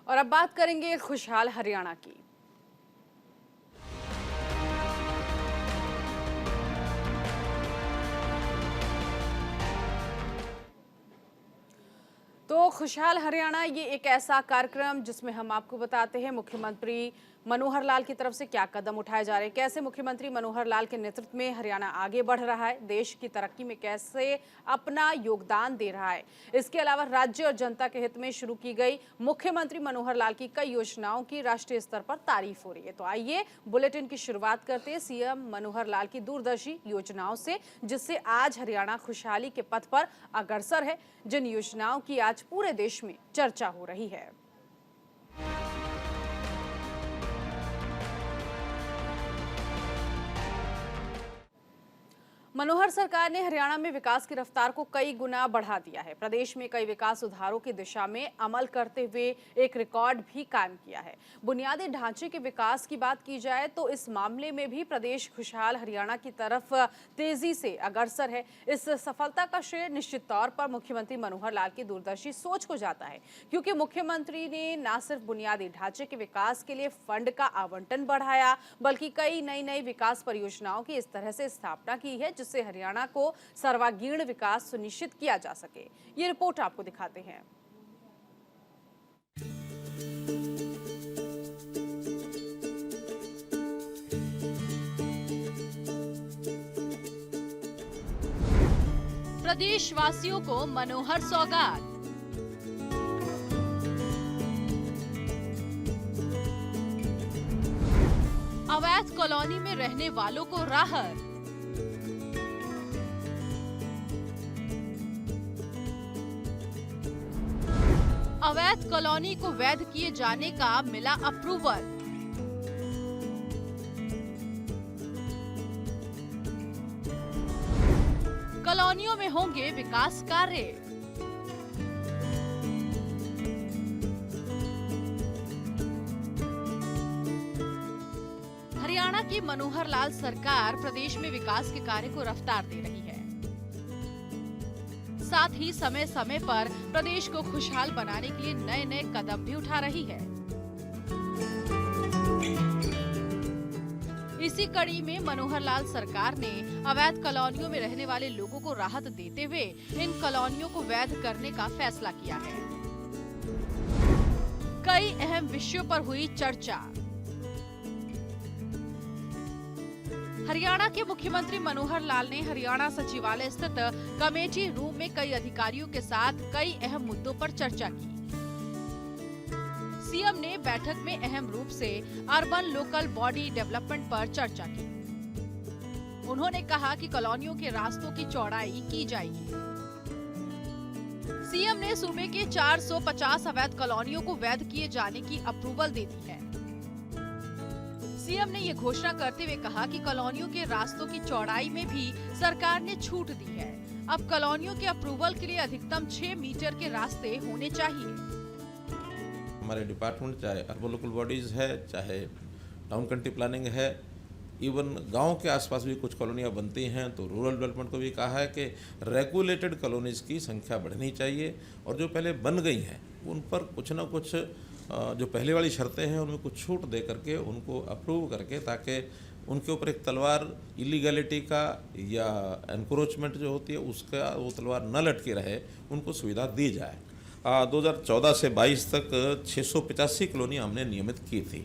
और अब बात करेंगे खुशहाल हरियाणा की। तो खुशहाल हरियाणा ये एक ऐसा कार्यक्रम जिसमें हम आपको बताते हैं मुख्यमंत्री मनोहर लाल की तरफ से क्या कदम उठाए जा रहे हैं, कैसे मुख्यमंत्री मनोहर लाल के नेतृत्व में हरियाणा आगे बढ़ रहा है, देश की तरक्की में कैसे अपना योगदान दे रहा है। इसके अलावा राज्य और जनता के हित में शुरू की गई मुख्यमंत्री मनोहर लाल की कई योजनाओं की राष्ट्रीय स्तर पर तारीफ हो रही है। तो आइए बुलेटिन की शुरुआत करते हैं सीएम मनोहर लाल की दूरदर्शी योजनाओं से, जिससे आज हरियाणा खुशहाली के पथ पर अग्रसर है, जिन योजनाओं की आज पूरे देश में चर्चा हो रही है। मनोहर सरकार ने हरियाणा में विकास की रफ्तार को कई गुना बढ़ा दिया है। प्रदेश में कई विकास सुधारों की दिशा में अमल करते हुए एक रिकॉर्ड भी कायम किया है। बुनियादी ढांचे के विकास की बात की जाए तो इस मामले में भी प्रदेश खुशहाल हरियाणा की तरफ तेजी से अग्रसर है। इस सफलता का श्रेय निश्चित तौर पर मुख्यमंत्री मनोहर लाल की दूरदर्शी सोच को जाता है, क्योंकि मुख्यमंत्री ने न सिर्फ बुनियादी ढांचे के विकास के लिए फंड का आवंटन बढ़ाया, बल्कि कई नई विकास परियोजनाओं की इस तरह से स्थापना की है जिससे हरियाणा को सर्वांगीण विकास सुनिश्चित किया जा सके। ये रिपोर्ट आपको दिखाते हैं। प्रदेशवासियों को मनोहर सौगात। अवैध कॉलोनी में रहने वालों को राहत। अवैध कॉलोनी को वैध किए जाने का मिला अप्रूवल। कॉलोनियों में होंगे विकास कार्य। हरियाणा की मनोहर लाल सरकार प्रदेश में विकास के कार्य को रफ्तार दे रही है। साथ ही समय समय पर प्रदेश को खुशहाल बनाने के लिए नए कदम भी उठा रही है। इसी कड़ी में मनोहर लाल सरकार ने अवैध कॉलोनियों में रहने वाले लोगों को राहत देते हुए इन कॉलोनियों को वैध करने का फैसला किया है। कई अहम विषयों पर हुई चर्चा। हरियाणा के मुख्यमंत्री मनोहर लाल ने हरियाणा सचिवालय स्थित कमेटी रूम में कई अधिकारियों के साथ कई अहम मुद्दों पर चर्चा की। सीएम ने बैठक में अहम रूप से अर्बन लोकल बॉडी डेवलपमेंट पर चर्चा की। उन्होंने कहा कि कॉलोनियों के रास्तों की चौड़ाई की जाएगी। सीएम ने सूबे के 450 अवैध कॉलोनियों को वैध किए जाने की अप्रूवल दे दी है। सीएम ने ये घोषणा करते हुए कहा कि कॉलोनियों के रास्तों की चौड़ाई में भी सरकार ने छूट दी है। अब कॉलोनियों के अप्रूवल के लिए अधिकतम 6 मीटर के रास्ते होने चाहिए। हमारे डिपार्टमेंट चाहे अर्बन लोकल बॉडीज है, चाहे टाउन कंट्री प्लानिंग है, इवन गांव के आसपास भी कुछ कॉलोनियां बनती हैं, तो रूरल डेवलपमेंट को भी कहा है कि रेगुलेटेड कॉलोनीज की संख्या बढ़नी चाहिए और जो पहले बन गई हैं उन पर कुछ ना कुछ जो पहले वाली शर्तें हैं उनमें कुछ छूट दे करके उनको अप्रूव करके, ताकि उनके ऊपर एक तलवार इलीगैलिटी का या एनक्रोचमेंट जो होती है उसका वो तलवार न लटके रहे, उनको सुविधा दी जाए। 2014 से 22 तक 685 कॉलोनियाँ हमने नियमित की थी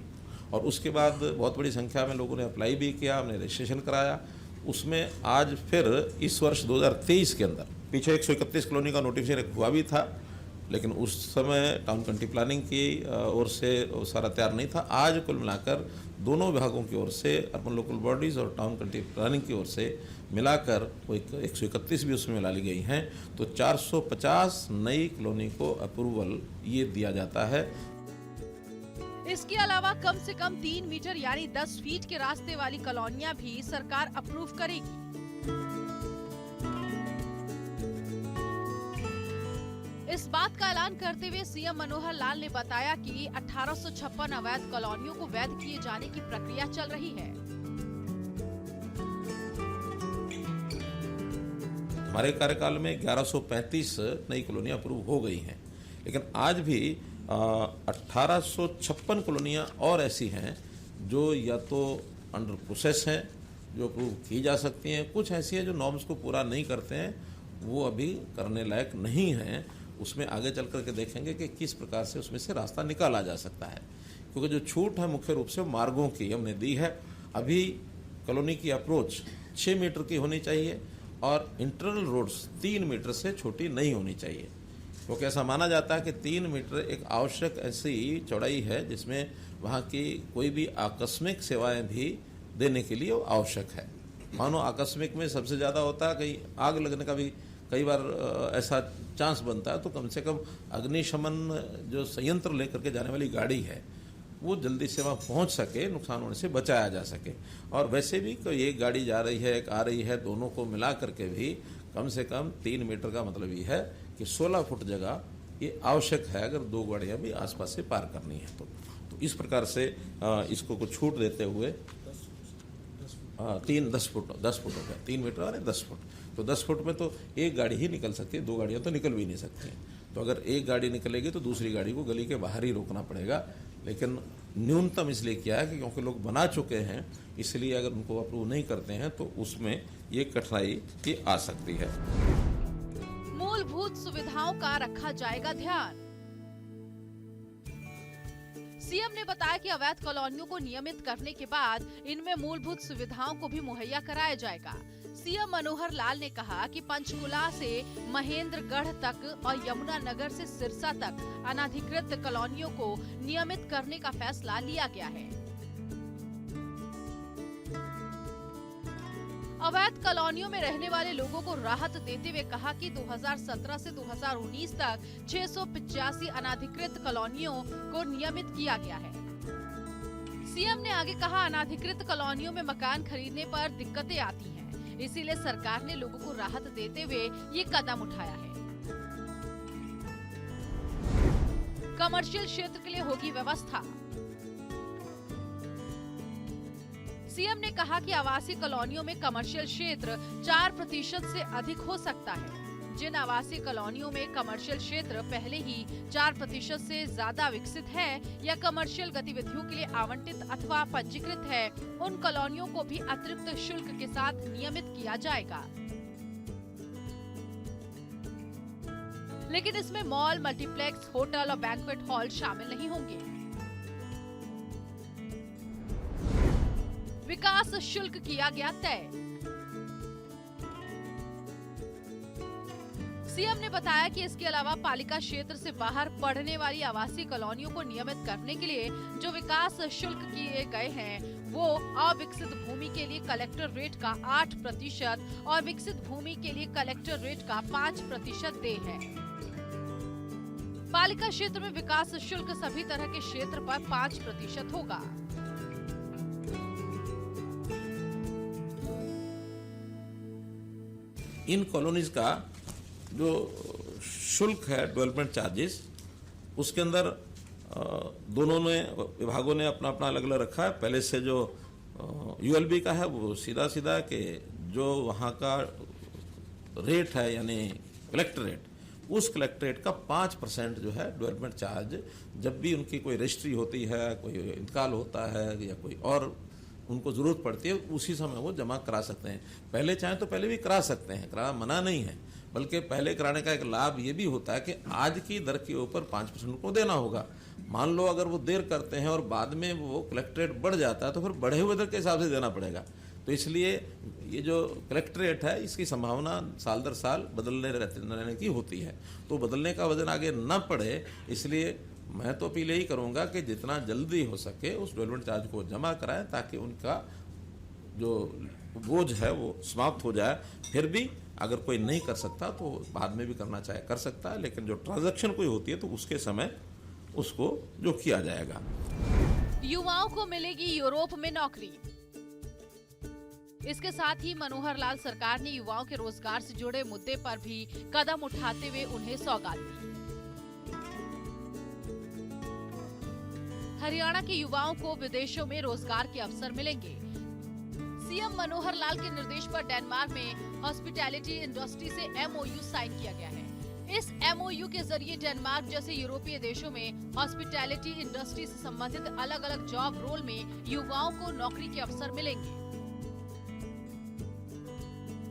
और उसके बाद बहुत बड़ी संख्या में लोगों ने अप्लाई भी किया, हमने रजिस्ट्रेशन कराया। उसमें आज फिर इस वर्ष 2023 के अंदर पीछे 131 कॉलोनी का नोटिफिकेशन हुआ भी था, लेकिन उस समय टाउन कंट्री प्लानिंग की ओर से सारा तैयार नहीं था। आज कुल मिलाकर दोनों विभागों की ओर से, अर्बन लोकल बॉडीज़ और टाउन कंट्री प्लानिंग की ओर से मिलाकर वो 131 भी उसमें मिला ली गई हैं, तो 450 नई कॉलोनी को अप्रूवल ये दिया जाता है। इसके अलावा कम से कम 3 मीटर यानी 10 फीट के रास्ते वाली कॉलोनियां भी सरकार अप्रूव करेगी। इस बात का ऐलान करते हुए सीएम मनोहर लाल ने बताया कि 1856 अवैध कॉलोनियों को वैध किए जाने की प्रक्रिया चल रही है। हमारे कार्यकाल में 1135 नई कॉलोनियां अप्रूव हो गई हैं, लेकिन आज भी 1856 कॉलोनियाँ और ऐसी हैं जो या तो अंडर प्रोसेस हैं, जो अप्रूव की जा सकती हैं, कुछ ऐसी हैं जो नॉर्म्स को पूरा नहीं करते हैं, वो अभी करने लायक नहीं हैं। उसमें आगे चल करके देखेंगे कि किस प्रकार से उसमें से रास्ता निकाला जा सकता है, क्योंकि जो छूट है मुख्य रूप से मार्गों की हमने दी है। अभी कॉलोनी की अप्रोच 6 मीटर की होनी चाहिए और इंटरनल रोड्स 3 मीटर से छोटी नहीं होनी चाहिए, क्योंकि ऐसा माना जाता है कि 3 मीटर एक आवश्यक ऐसी चौड़ाई है जिसमें वहाँ की कोई भी आकस्मिक सेवाएं भी देने के लिए आवश्यक है। मानो आकस्मिक में सबसे ज़्यादा होता है, कहीं आग लगने का भी कई बार ऐसा चांस बनता है, तो कम से कम अग्निशमन जो संयंत्र लेकर के जाने वाली गाड़ी है वो जल्दी से वहाँ पहुँच सके, नुकसान होने से बचाया जा सके। और वैसे भी कोई एक गाड़ी जा रही है, एक आ रही है, दोनों को मिला करके भी कम से कम 3 मीटर का मतलब ये है कि 16 फुट जगह ये आवश्यक है अगर 2 गाड़ियाँ भी आसपास से पार करनी है तो इस प्रकार से इसको कुछ छूट देते हुए 10 फुट हो गया, 3 मीटर और 10 फुट, तो 10 फुट में तो एक गाड़ी ही निकल सकती है, 2 गाड़ियाँ तो निकल भी नहीं सकती हैं। तो अगर एक गाड़ी निकलेगी तो दूसरी गाड़ी को गली के बाहर ही रोकना पड़ेगा। लेकिन न्यूनतम इसलिए किया है कि क्योंकि लोग बना चुके हैं, इसलिए अगर उनको अप्रूव नहीं करते हैं तो उसमें ये कठिनाई की आ सकती है। मूलभूत सुविधाओं का रखा जाएगा ध्यान। सीएम ने बताया कि अवैध कॉलोनियों को नियमित करने के बाद इनमें मूलभूत सुविधाओं को भी मुहैया कराया जाएगा। सीएम मनोहर लाल ने कहा कि पंचकुला से महेंद्रगढ़ तक और यमुना नगर से सिरसा तक अनाधिकृत कॉलोनियों को नियमित करने का फैसला लिया गया है। अवैध कॉलोनियों में रहने वाले लोगों को राहत देते हुए कहा कि 2017 से 2019 तक 685 अनाधिकृत कॉलोनियों को नियमित किया गया है। सीएम ने आगे कहा, अनाधिकृत कॉलोनियों में मकान खरीदने पर दिक्कतें आती हैं, इसीलिए सरकार ने लोगों को राहत देते हुए ये कदम उठाया है। कमर्शियल क्षेत्र के लिए होगी व्यवस्था। सीएम ने कहा कि आवासीय कॉलोनियों में कमर्शियल क्षेत्र 4% से अधिक हो सकता है। जिन आवासीय कॉलोनियों में कमर्शियल क्षेत्र पहले ही 4% से ज्यादा विकसित है या कमर्शियल गतिविधियों के लिए आवंटित अथवा पंजीकृत है, उन कॉलोनियों को भी अतिरिक्त शुल्क के साथ नियमित किया जाएगा। लेकिन इसमें मॉल, मल्टीप्लेक्स, होटल और बैंक्वेट हॉल शामिल नहीं होंगे। विकास शुल्क किया गया तय। सीएम ने बताया कि इसके अलावा पालिका क्षेत्र से बाहर पढ़ने वाली आवासीय कॉलोनियों को नियमित करने के लिए जो विकास शुल्क किए गए हैं वो अविकसित भूमि के लिए कलेक्टर रेट का 8% और विकसित भूमि के लिए कलेक्टर रेट का 5% देय है। पालिका क्षेत्र में विकास शुल्क सभी तरह के क्षेत्र पर 5% होगा। इन कॉलोनीज का जो शुल्क है, डेवलपमेंट चार्जेस, उसके अंदर दोनों ने विभागों ने अपना अपना अलग अलग रखा है। पहले से जो यूएलबी का है वो सीधा सीधा कि जो वहाँ का रेट है यानी कलेक्टर रेट, उस कलेक्टर रेट का 5% जो है डेवलपमेंट चार्ज, जब भी उनकी कोई रजिस्ट्री होती है, कोई इंतकाल होता है या कोई और उनको ज़रूरत पड़ती है, उसी समय वो जमा करा सकते हैं। पहले चाहें तो पहले भी करा सकते हैं, कराना मना नहीं है, बल्कि पहले कराने का एक लाभ ये भी होता है कि आज की दर के ऊपर 5% को देना होगा। मान लो अगर वो देर करते हैं और बाद में वो कलेक्ट्रेट बढ़ जाता है तो फिर बढ़े हुए दर के हिसाब से देना पड़ेगा। तो इसलिए ये जो कलेक्ट्रेट है इसकी संभावना साल दर साल बदलने रहने की होती है, तो बदलने का वजन आगे न पड़े, इसलिए मैं तो अपील यही करूँगा कि जितना जल्दी हो सके उस डेवलपमेंट चार्ज को जमा कराएं ताकि उनका जो बोझ है वो समाप्त हो जाए। फिर भी अगर कोई नहीं कर सकता तो बाद में भी करना चाहे कर सकता है, लेकिन जो ट्रांजैक्शन कोई होती है तो उसके समय उसको जो किया जाएगा। युवाओं को मिलेगी यूरोप में नौकरी। इसके साथ ही मनोहर लाल सरकार ने युवाओं के रोजगार से जुड़े मुद्दे पर भी कदम उठाते हुए उन्हें सौगात दी। हरियाणा के युवाओं को विदेशों में रोजगार के अवसर मिलेंगे। सीएम मनोहर लाल के निर्देश पर डेनमार्क में हॉस्पिटैलिटी इंडस्ट्री से MOU साइन किया गया है। इस MOU के जरिए डेनमार्क जैसे यूरोपीय देशों में हॉस्पिटैलिटी इंडस्ट्री से संबंधित अलग अलग जॉब रोल में युवाओं को नौकरी के अवसर मिलेंगे।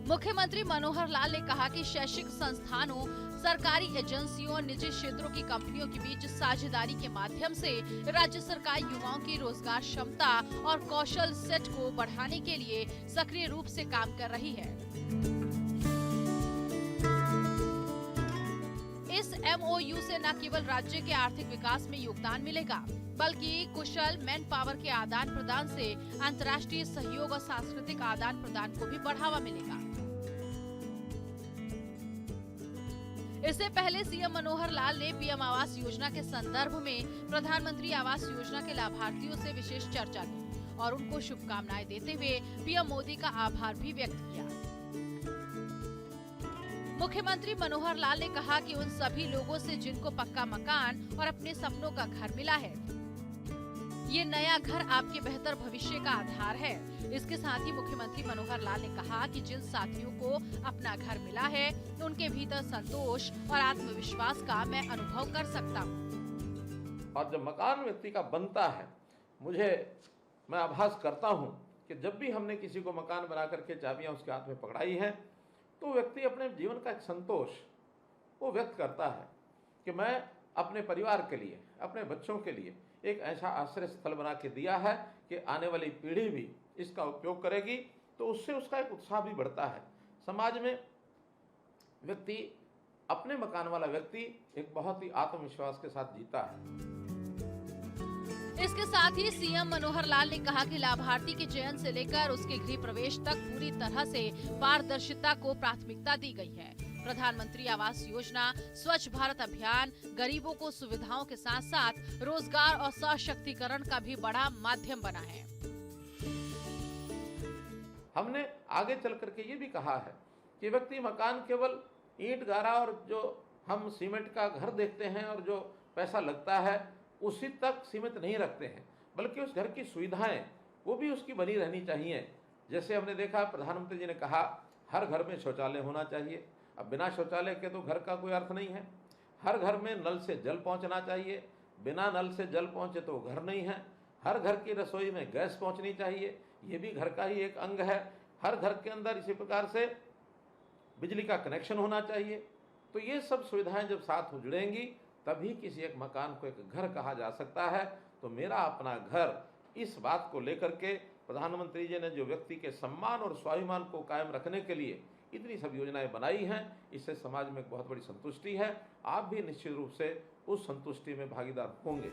मुख्यमंत्री मनोहर लाल ने कहा कि शैक्षिक संस्थानों, सरकारी एजेंसियों और निजी क्षेत्रों की कंपनियों के बीच साझेदारी के माध्यम से राज्य सरकार युवाओं की रोजगार क्षमता और कौशल सेट को बढ़ाने के लिए सक्रिय रूप से काम कर रही है। इस MOU से न केवल राज्य के आर्थिक विकास में योगदान मिलेगा, बल्कि कुशल मैन पावर के आदान प्रदान से अंतर्राष्ट्रीय सहयोग और सांस्कृतिक आदान प्रदान को भी बढ़ावा मिलेगा। इससे पहले सीएम मनोहर लाल ने पीएम आवास योजना के संदर्भ में प्रधानमंत्री आवास योजना के लाभार्थियों से विशेष चर्चा की और उनको शुभकामनाएं देते हुए पीएम मोदी का आभार भी व्यक्त किया। मुख्यमंत्री मनोहर लाल ने कहा कि उन सभी लोगों से जिनको पक्का मकान और अपने सपनों का घर मिला है, ये नया घर आपके बेहतर भविष्य का आधार है। इसके साथ ही मुख्यमंत्री मनोहर लाल ने कहा कि जिन साथियों को अपना घर मिला है, उनके भीतर संतोष और आत्मविश्वास का मैं अनुभव कर सकता हूँ। और जब मकान व्यक्ति का बनता है, मैं आभास करता हूँ कि जब भी हमने किसी को मकान बना करके चाबियाँ उसके हाथ में पकड़ाई है, तो व्यक्ति अपने जीवन का एक संतोष वो व्यक्त करता है कि मैं अपने परिवार के लिए, अपने बच्चों के लिए एक ऐसा आश्रय स्थल बना के दिया है कि आने वाली पीढ़ी भी इसका उपयोग करेगी, तो उससे उसका एक उत्साह भी बढ़ता है। समाज में व्यक्ति, अपने मकान वाला व्यक्ति एक बहुत ही आत्मविश्वास के साथ जीता है। इसके साथ ही सीएम मनोहर लाल ने कहा कि लाभार्थी के चयन से लेकर उसके गृह प्रवेश तक पूरी तरह से पारदर्शिता को प्राथमिकता दी गई है। प्रधानमंत्री आवास योजना, स्वच्छ भारत अभियान गरीबों को सुविधाओं के साथ साथ रोजगार और सशक्तिकरण का भी बड़ा माध्यम बना है। हमने आगे चल करके ये भी कहा है कि व्यक्ति मकान केवल ईंट गारा और जो हम सीमेंट का घर देखते हैं और जो पैसा लगता है उसी तक सीमित नहीं रखते हैं, बल्कि उस घर की सुविधाएं वो भी उसकी बनी रहनी चाहिए। जैसे हमने देखा, प्रधानमंत्री जी ने कहा हर घर में शौचालय होना चाहिए। अब बिना शौचालय के तो घर का कोई अर्थ नहीं है। हर घर में नल से जल पहुंचना चाहिए, बिना नल से जल पहुंचे तो घर नहीं है। हर घर की रसोई में गैस पहुंचनी चाहिए, ये भी घर का ही एक अंग है। हर घर के अंदर इसी प्रकार से बिजली का कनेक्शन होना चाहिए। तो ये सब सुविधाएं जब साथ जुड़ेंगी तभी किसी एक मकान को एक घर कहा जा सकता है। तो मेरा अपना घर, इस बात को लेकर के प्रधानमंत्री जी ने जो व्यक्ति के सम्मान और स्वाभिमान को कायम रखने के लिए इतनी सब योजनाएं बनाई हैं, इससे समाज में एक बहुत बड़ी संतुष्टि है। आप भी निश्चित रूप से उस संतुष्टि में भागीदार होंगे।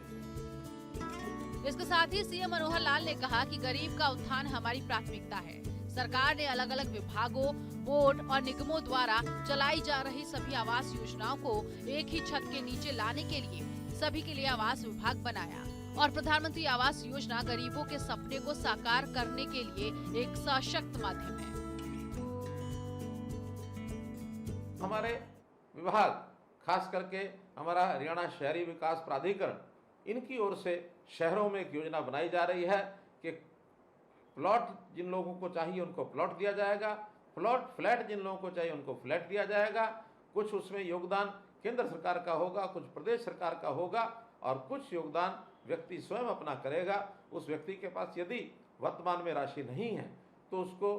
इसके साथ ही सीएम मनोहर लाल ने कहा कि गरीब का उत्थान हमारी प्राथमिकता है। सरकार ने अलग अलग विभागों, बोर्ड और निगमों द्वारा चलाई जा रही सभी आवास योजनाओं को एक ही छत के नीचे लाने के लिए सभी के लिए आवास विभाग बनाया और प्रधानमंत्री आवास योजना गरीबों के सपने को साकार करने के लिए एक सशक्त माध्यम है। हमारे विभाग, खास करके हमारा हरियाणा शहरी विकास प्राधिकरण, इनकी ओर से शहरों में एक योजना बनाई जा रही है कि प्लॉट जिन लोगों को चाहिए उनको प्लॉट दिया जाएगा, फ्लैट जिन लोगों को चाहिए उनको फ्लैट दिया जाएगा। कुछ उसमें योगदान केंद्र सरकार का होगा, कुछ प्रदेश सरकार का होगा और कुछ योगदान व्यक्ति स्वयं अपना करेगा। उस व्यक्ति के पास यदि वर्तमान में राशि नहीं है तो उसको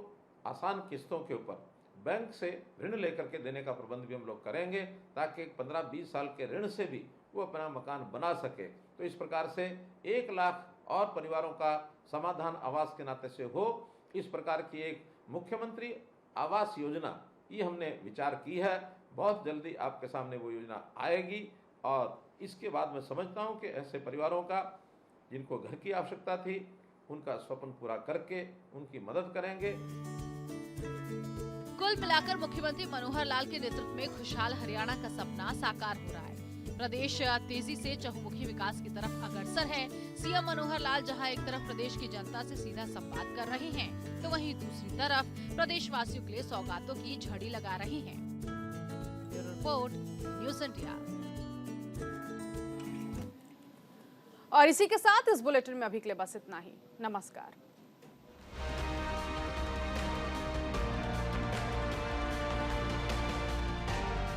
आसान किस्तों के ऊपर बैंक से ऋण लेकर के देने का प्रबंध भी हम लोग करेंगे, ताकि 15-20 साल के ऋण से भी वो अपना मकान बना सके। तो इस प्रकार से 1 लाख और परिवारों का समाधान आवास के नाते से हो, इस प्रकार की एक मुख्यमंत्री आवास योजना ये हमने विचार की है। बहुत जल्दी आपके सामने वो योजना आएगी और इसके बाद मैं समझता हूँ कि ऐसे परिवारों का जिनको घर की आवश्यकता थी, उनका स्वप्न पूरा करके उनकी मदद करेंगे। कुल मिलाकर मुख्यमंत्री मनोहर लाल के नेतृत्व में खुशहाल हरियाणा का सपना साकार हो रहा है। प्रदेश तेजी से चहुमुखी विकास की तरफ अग्रसर है। सीएम मनोहर लाल जहां एक तरफ प्रदेश की जनता से सीधा संवाद कर रहे हैं, तो वहीं दूसरी तरफ प्रदेशवासियों के लिए सौगातों की झड़ी लगा रहे हैं। Bureau report, news India. और इसी के साथ इस बुलेटिन में अभी के लिए बस इतना ही। नमस्कार।